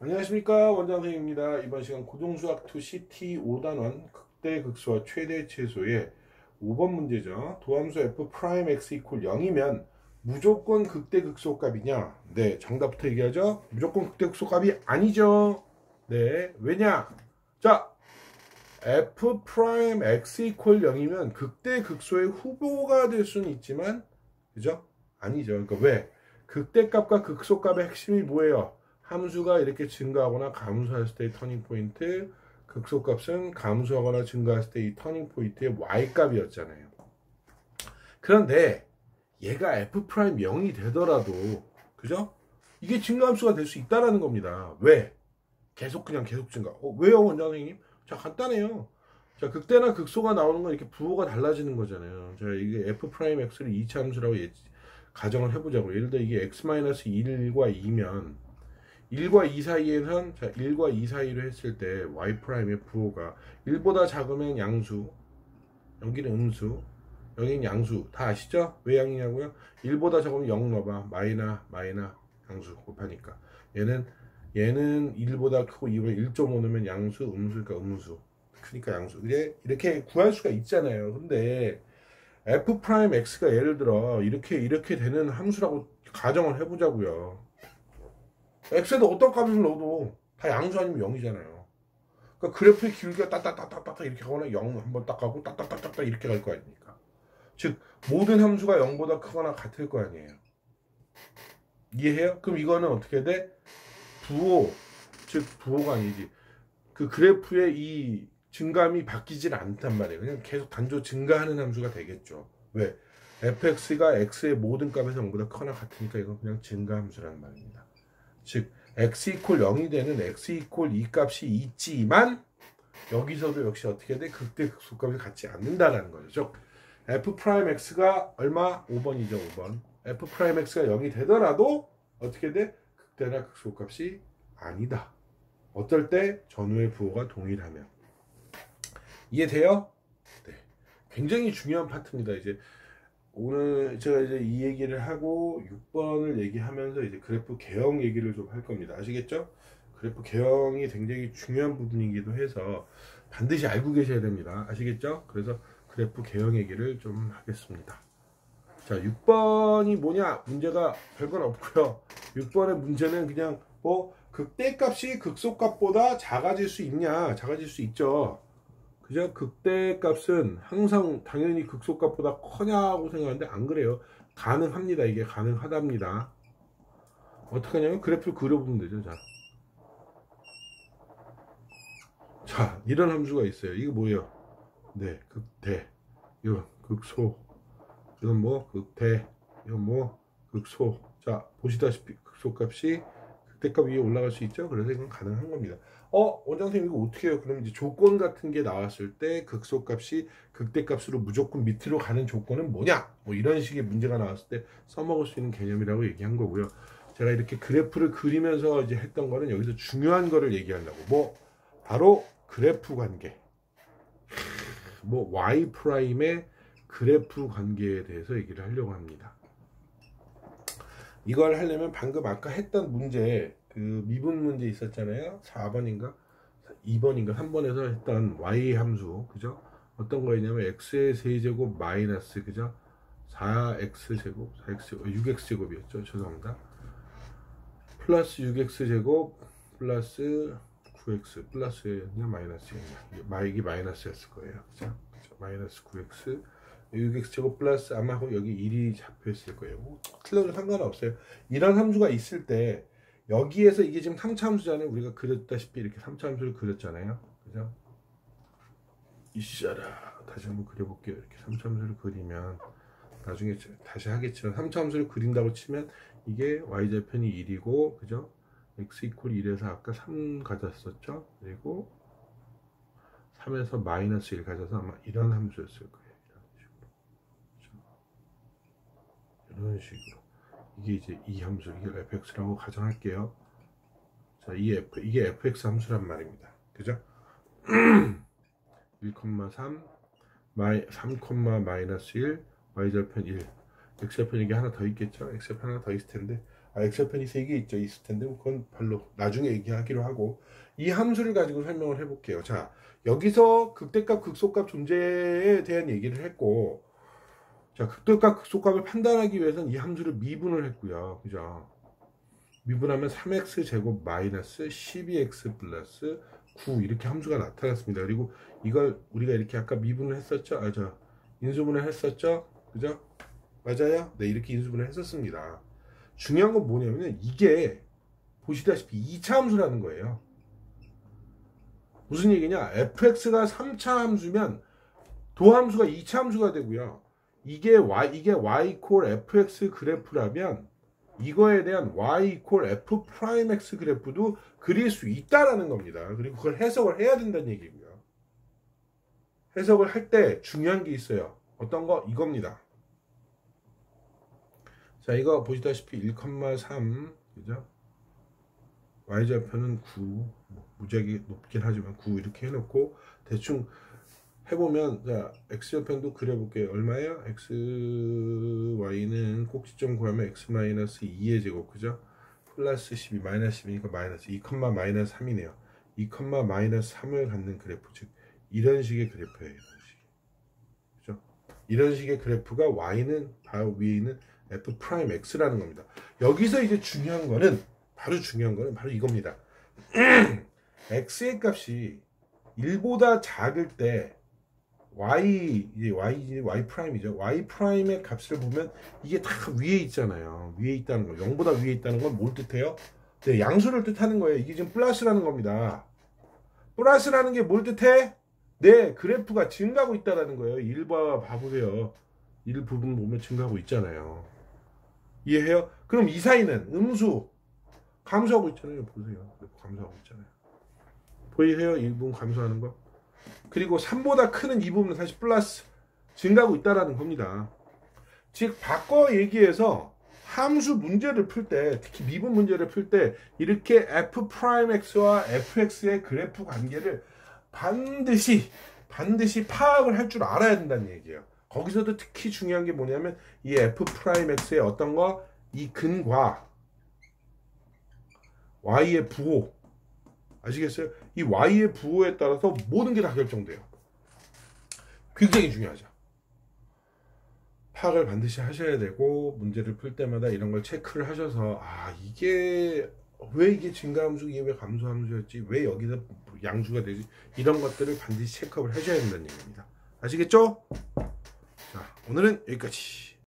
안녕하십니까, 원장선생님입니다. 이번 시간 고등수학 2 CT 5단원 극대 극소와 최대 최소의 5번 문제죠. 도함수 f 프라임 x 이퀄 0이면 무조건 극대 극소값이냐? 네, 정답부터 얘기하죠. 무조건 극대 극소값이 아니죠. 네, 왜냐? 자, f 프라임 x 이퀄 0이면 극대 극소의 후보가 될 수는 있지만, 그죠? 아니죠. 그러니까 왜? 극대값과 극소값의 핵심이 뭐예요? 함수가 이렇게 증가하거나 감소했을 때의 터닝 포인트, 극소값은 감소하거나 증가했을 때의 터닝 포인트의 y값이었잖아요. 그런데 얘가 f 프라임 0이 되더라도, 그죠? 이게 증가함수가 될 수 있다라는 겁니다. 왜? 계속 증가. 왜요, 원장 선생님? 자, 간단해요. 자, 극대나 극소가 나오는 건 이렇게 부호가 달라지는 거잖아요. 자, 이게 f 프라임 x를 2차 함수라고 가정을 해보자고. 예를 들어 이게 x-1과 2면 1과 2 사이에는, 자, 1과 2 사이로 했을 때 y 프라임의 부호가 1보다 작으면 양수, 여기는 음수, 여기는 양수. 다 아시죠? 왜 양이냐고요? 1보다 작으면 0 넣어봐. 마이너 양수 곱하니까. 얘는 1보다 크고 2보다 1.5 넣으면 양수, 음수니까 음수. 그러니까 양수. 이렇게 구할 수가 있잖아요. 근데 f 프라임 x가 예를 들어 이렇게 되는 함수라고 가정을 해보자고요. x에도 어떤 값을 넣어도 다 양수 아니면 0이잖아요. 그러니까 그래프의 기울기가 따따따따따 이렇게 가거나 0 한번 딱 가고 따따따따따 이렇게 갈 거 아닙니까? 즉 모든 함수가 0보다 크거나 같을 거 아니에요. 이해해요? 그럼 이거는 어떻게 돼? 부호, 즉 부호가 아니지. 그 그래프의 이 증감이 바뀌질 않단 말이에요. 그냥 계속 단조 증가하는 함수가 되겠죠. 왜? fx가 x의 모든 값에서 0보다 크거나 같으니까 이건 그냥 증가함수라는 말입니다. 즉 x 이퀄 0이 되는 x 이퀄 2 값이 있지만 여기서도 역시 어떻게 돼? 극대 극소값이 같지 않는다라는 거죠. 즉 f 프라임 x가 얼마? 5번이죠. 5번. f 프라임 x가 0이 되더라도 어떻게 돼? 극대나 극소값이 아니다. 어떨 때? 전후의 부호가 동일하면. 이해돼요? 네. 굉장히 중요한 파트입니다. 이제 오늘 제가 이제 이 얘기를 하고 6번을 얘기하면서 이제 그래프 개형 얘기를 좀 할 겁니다. 아시겠죠? 그래프 개형이 굉장히 중요한 부분이기도 해서 반드시 알고 계셔야 됩니다. 아시겠죠? 그래서 그래프 개형 얘기를 좀 하겠습니다. 자, 6번이 뭐냐? 문제가 별건 없고요. 6번의 문제는 그냥 극대값이 극소값보다 작아질 수 있냐? 작아질 수 있죠. 그죠? 극대값은 항상 당연히 극소값보다 커냐고 생각하는데 안 그래요. 가능합니다. 이게 가능하답니다. 어떻게 하냐면 그래프를 그려보면 되죠. 자, 이런 함수가 있어요. 이거 뭐예요? 네, 극대. 이거 극소. 이건 뭐 극대. 이건 뭐 극소. 자, 보시다시피 극소값이 극대값 위에 올라갈 수 있죠. 그래서 이건 가능한 겁니다. 원장선생님 이거 어떻게 해요? 그럼 이제 조건 같은 게 나왔을 때 극소값이 극대값으로 무조건 밑으로 가는 조건은 뭐냐? 뭐 이런 식의 문제가 나왔을 때 써먹을 수 있는 개념이라고 얘기한 거고요. 제가 이렇게 그래프를 그리면서 이제 했던 거는 여기서 중요한 거를 얘기하려고. 바로 그래프 관계. y 프라임의 그래프 관계에 대해서 얘기를 하려고 합니다. 이걸 하려면 방금 아까 했던 문제, 그 미분 문제 있었잖아요. 4번인가 2번인가 3번에서 했던 y 함수, 그죠? 어떤 거였냐면 x의 세제곱 마이너스, 그죠? 4x제곱 6x제곱이었죠. 죄송합니다. 플러스 6x제곱 플러스 9x 플러스였냐 마이너스였냐, 이게 마이너스였을 거예요. 그죠? 마이너스 9x 6x제곱 플러스, 아마 여기 1이 잡혀있을 거예요. 틀려도 상관없어요. 이런 함수가 있을 때 여기에서 이게 지금 3차 함수잖아요. 우리가 그렸다시피 이렇게 3차 함수를 그렸잖아요. 그죠? 이씨라 다시 한번 그려볼게요. 이렇게 3차 함수를 그리면 나중에 다시 하겠지만 3차 함수를 그린다고 치면 이게 y좌편이 1이고, 그죠? x 이퀄 1에서 아까 3 가졌었죠? 그리고 3에서 마이너스 1 가져서 아마 이런 함수였을 거예요. 이런 식으로. 이게 이제 이 함수, 이걸 fx라고 가정할게요. 자, 이게 fx 함수란 말입니다. 그죠? 1,3 3, 마이너스 1 y좌편 1 x좌편 이게 하나 더 있겠죠? x좌편 하나 더 있을 텐데 x절편이 3개 있죠. 있을 텐데 그건 별로 나중에 얘기하기로 하고, 이 함수를 가지고 설명을 해볼게요. 자, 여기서 극대값 극소값 존재에 대한 얘기를 했고, 자, 극대값 극소값을 판단하기 위해서는 이 함수를 미분을 했고요. 그죠? 미분하면 3x 제곱 마이너스 12x 플러스 9 이렇게 함수가 나타났습니다. 그리고 이걸 우리가 이렇게 아까 미분을 했었죠? 인수분해 했었죠? 그죠? 맞아요? 네, 이렇게 인수분해 했었습니다. 중요한 건 뭐냐면 이게 보시다시피 2차 함수라는 거예요. 무슨 얘기냐? fx가 3차 함수면 도함수가 2차 함수가 되고요. 이게 y 이퀄 fx 그래프라면 이거에 대한 y 이퀄 f 프라임 x 그래프도 그릴 수 있다라는 겁니다. 그리고 그걸 해석을 해야 된다는 얘기고요. 해석을 할 때 중요한 게 있어요. 어떤 거? 이겁니다. 자, 이거 보시다시피 1,3 그죠? y좌표는 9 무지하게 높긴 하지만 9 이렇게 해놓고 대충 해보면, 자, x절편도 그려볼게요. 얼마예요? y는 꼭지점 구하면 x-2의 제곱, 그죠? 플러스 12, 마이너스 12니까 마이너스 2, 마이너스 3이네요. 2, 마이너스 3을 갖는 그래프, 즉 이런 식의 그래프예요. 이런 식. 그죠? 이런 식의 그래프가 y는 바로 위에 있는 f 프라임 x라는 겁니다. 여기서 이제 중요한 거는 바로 이겁니다. x의 값이 1보다 작을 때 y 프라임이죠. y 프라임의 값을 보면 이게 다 위에 있잖아요. 위에 있다는 거. 0보다 위에 있다는 건 뭘 뜻해요? 네, 양수를 뜻하는 거예요. 이게 지금 플러스라는 겁니다. 플러스라는 게 뭘 뜻해? 네, 그래프가 증가하고 있다는 거예요. 1봐 봐보세요. 1 부분 보면 증가하고 있잖아요. 이해해요? 그럼 이 사이는 음수 감소하고 있잖아요. 보세요. 감소하고 있잖아요. 보이세요? 1부분 감소하는 거. 그리고 3보다 크는 이 부분은 사실 플러스 증가하고 있다라는 겁니다. 즉 바꿔 얘기해서 함수 문제를 풀 때, 특히 미분 문제를 풀 때 이렇게 f 프라임 x와 fx의 그래프 관계를 반드시 파악을 할 줄 알아야 된다는 얘기예요. 거기서도 특히 중요한 게 뭐냐면 이 f 프라임 x의 어떤 거, 이 근과 y의 부호, 아시겠어요? 이 y의 부호에 따라서 모든 게 다 결정돼요. 굉장히 중요하죠. 파악을 반드시 하셔야 되고, 문제를 풀 때마다 이런 걸 체크를 하셔서, 이게 왜 이게 증가함수, 이게 왜 감소함수였지, 왜 여기서 양수가 되지, 이런 것들을 반드시 체크업을 하셔야 된다는 얘기입니다. 아시겠죠? 자, 오늘은 여기까지.